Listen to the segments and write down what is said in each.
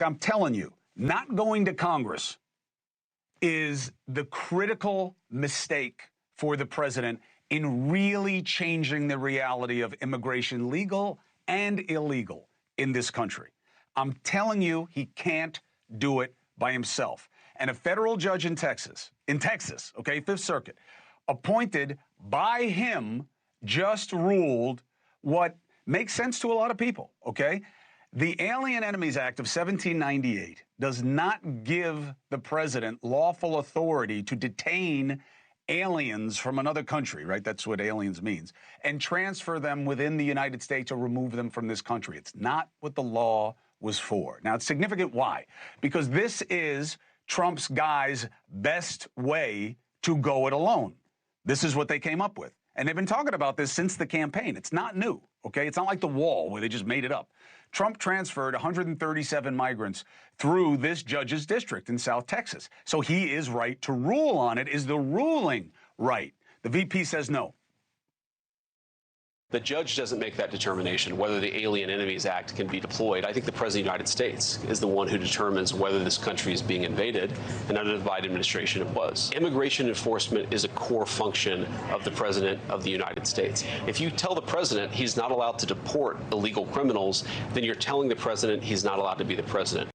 I'm telling you, not going to Congress is the critical mistake for the president in really changing the reality of immigration, legal and illegal, in this country. I'm telling you, he can't do it by himself. And a federal judge in Texas, okay, Fifth Circuit, appointed by him, just ruled what makes sense to a lot of people, okay? The Alien Enemies Act of 1798 does not give the president lawful authority to detain aliens from another country, right? That's what aliens means, and transfer them within the United States or remove them from this country. It's not what the law was for. Now, it's significant. Why? Because this is Trump's guy's best way to go it alone. This is what they came up with. And they've been talking about this since the campaign. It's not new, okay? It's not like the wall where they just made it up. Trump transferred 137 migrants through this judge's district in South Texas. So he is right to rule on it. Is the ruling right? The VP says no. The judge doesn't make that determination whether the Alien Enemies Act can be deployed. I think the President of the United States is the one who determines whether this country is being invaded, and under the Biden administration it was. Immigration enforcement is a core function of the President of the United States. If you tell the President he's not allowed to deport illegal criminals, then you're telling the President he's not allowed to be the President.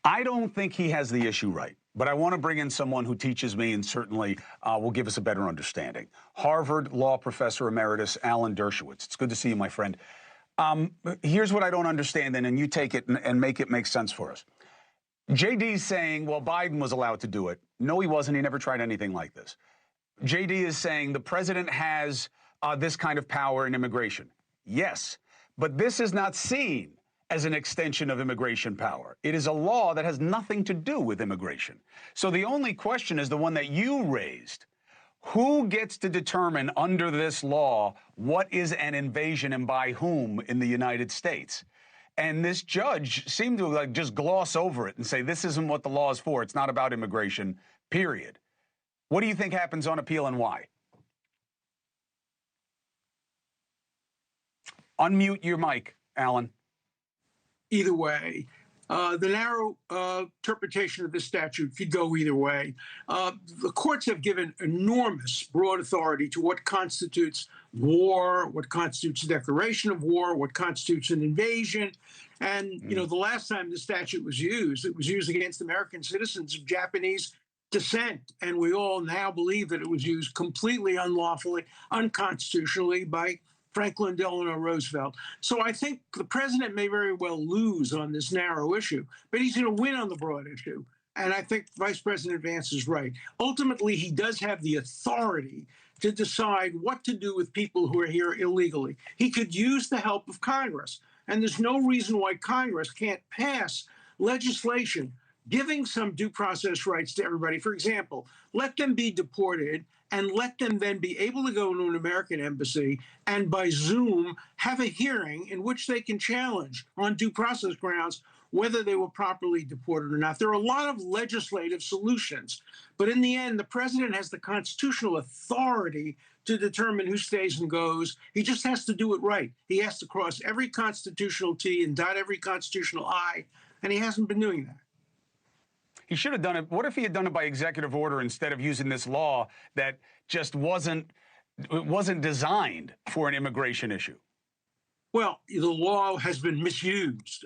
I don't think he has the issue right, but I want to bring in someone who teaches me and certainly will give us a better understanding. Harvard law professor emeritus Alan Dershowitz. It's good to see you, my friend. Here's what I don't understand, and you take it and make it make sense for us. JD's saying, well, Biden was allowed to do it. No, he wasn't. He never tried anything like this. JD is saying the president has this kind of power in immigration. Yes, but this is not seen as an extension of immigration power. It is a law that has nothing to do with immigration. So the only question is the one that you raised. Who gets to determine under this law what is an invasion and by whom in the United States? And this judge seemed to like just gloss over it and say, this isn't what the law is for. It's not about immigration, period. What do you think happens on appeal and why? Unmute your mic, Alan. Either way. The narrow interpretation of this statute could go either way. The courts have given enormous broad authority to what constitutes war, what constitutes a declaration of war, what constitutes an invasion. And, you know, the last time the statute was used, it was used against American citizens of Japanese descent. And we all now believe that it was used completely unlawfully, unconstitutionally by Franklin Delano Roosevelt. So I think the president may very well lose on this narrow issue, but he's going to win on the broad issue. And I think Vice President Vance is right. Ultimately, he does have the authority to decide what to do with people who are here illegally. He could use the help of Congress. And there's no reason why Congress can't pass legislation giving some due process rights to everybody. For example, let them be deported and let them then be able to go to an American embassy and by Zoom have a hearing in which they can challenge on due process grounds whether they were properly deported or not. There are a lot of legislative solutions, but in the end, the president has the constitutional authority to determine who stays and goes. He just has to do it right. He has to cross every constitutional T and dot every constitutional I, and he hasn't been doing that. He should have done it. What if he had done it by executive order instead of using this law that just wasn't designed for an immigration issue? Well, the law has been misused.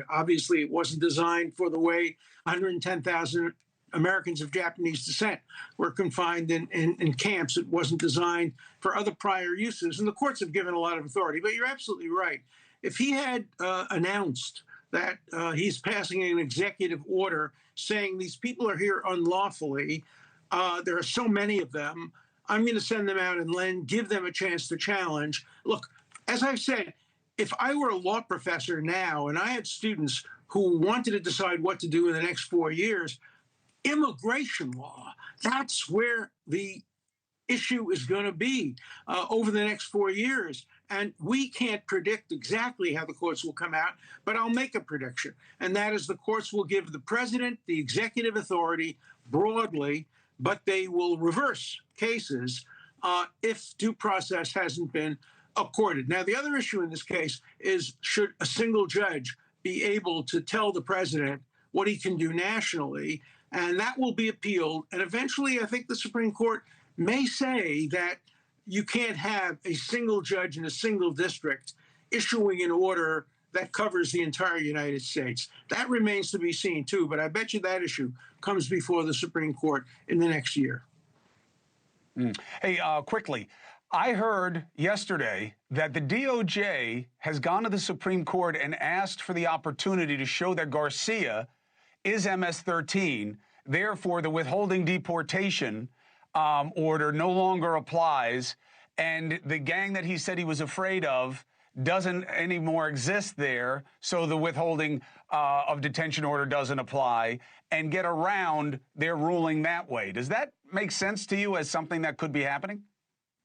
Obviously, it wasn't designed for the way 110,000 Americans of Japanese descent were confined in camps. It wasn't designed for other prior uses, and the courts have given a lot of authority. But you're absolutely right. If he had announced that he's passing an executive order saying these people are here unlawfully, there are so many of them, I'm going to send them out and then give them a chance to challenge. Look, as I've said, if I were a law professor now and I had students who wanted to decide what to do in the next 4 years, immigration law, that's where the issue is going to be over the next 4 years. And we can't predict exactly how the courts will come out, but I'll make a prediction. And that is the courts will give the president the executive authority broadly, but they will reverse cases if due process hasn't been accorded. Now, the other issue in this case is, should a single judge be able to tell the president what he can do nationally? And that will be appealed. And eventually, I think the Supreme Court may say that you can't have a single judge in a single district issuing an order that covers the entire United States. That remains to be seen, too. But I bet you that issue comes before the Supreme Court in the next year. Hey, quickly, I heard yesterday that the DOJ has gone to the Supreme Court and asked for the opportunity to show that Garcia is MS-13. Therefore, the withholding deportation order no longer applies, and the gang that he said he was afraid of doesn't anymore exist there, so the withholding of detention order doesn't apply, and get around their ruling that way. Does that make sense to you as something that could be happening?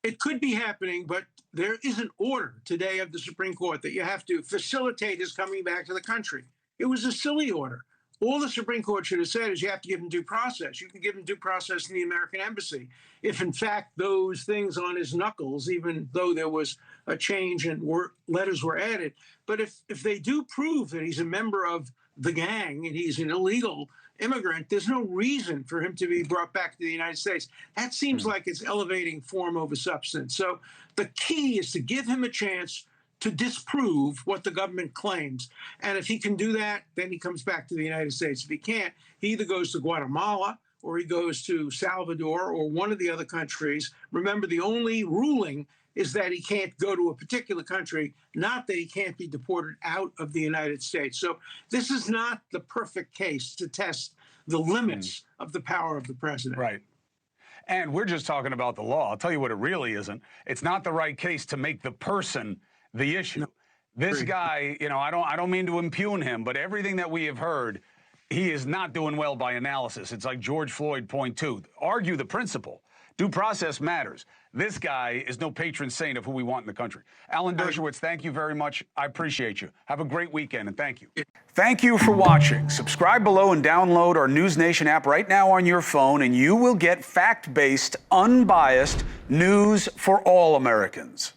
It could be happening, but there is an order today of the Supreme Court that you have to facilitate his coming back to the country. It was a silly order. All the Supreme Court should have said is you have to give him due process. You can give him due process in the American embassy. If, in fact, those things on his knuckles, even though there was a change and letters were added, but if they do prove that he's a member of the gang and he's an illegal immigrant, there's no reason for him to be brought back to the United States. That seems like it's elevating form over substance. So the key is to give him a chance to disprove what the government claims. And if he can do that, then he comes back to the United States. If he can't, he either goes to Guatemala or he goes to Salvador or one of the other countries. Remember, the only ruling is that he can't go to a particular country, not that he can't be deported out of the United States. So this is not the perfect case to test the limits of the power of the president. Right. And we're just talking about the law. I'll tell you what it really isn't. It's not the right case to make the person the issue. No. This guy, you know, I don't mean to impugn him, but everything that we have heard, he is not doing well by analysis. It's like George Floyd .2. Argue the principle. Due process matters. This guy is no patron saint of who we want in the country. Alan Dershowitz, thank you very much. I appreciate you. Have a great weekend, and thank you. Thank you for watching. Subscribe below and download our NewsNation app right now on your phone, and you will get fact-based, unbiased news for all Americans.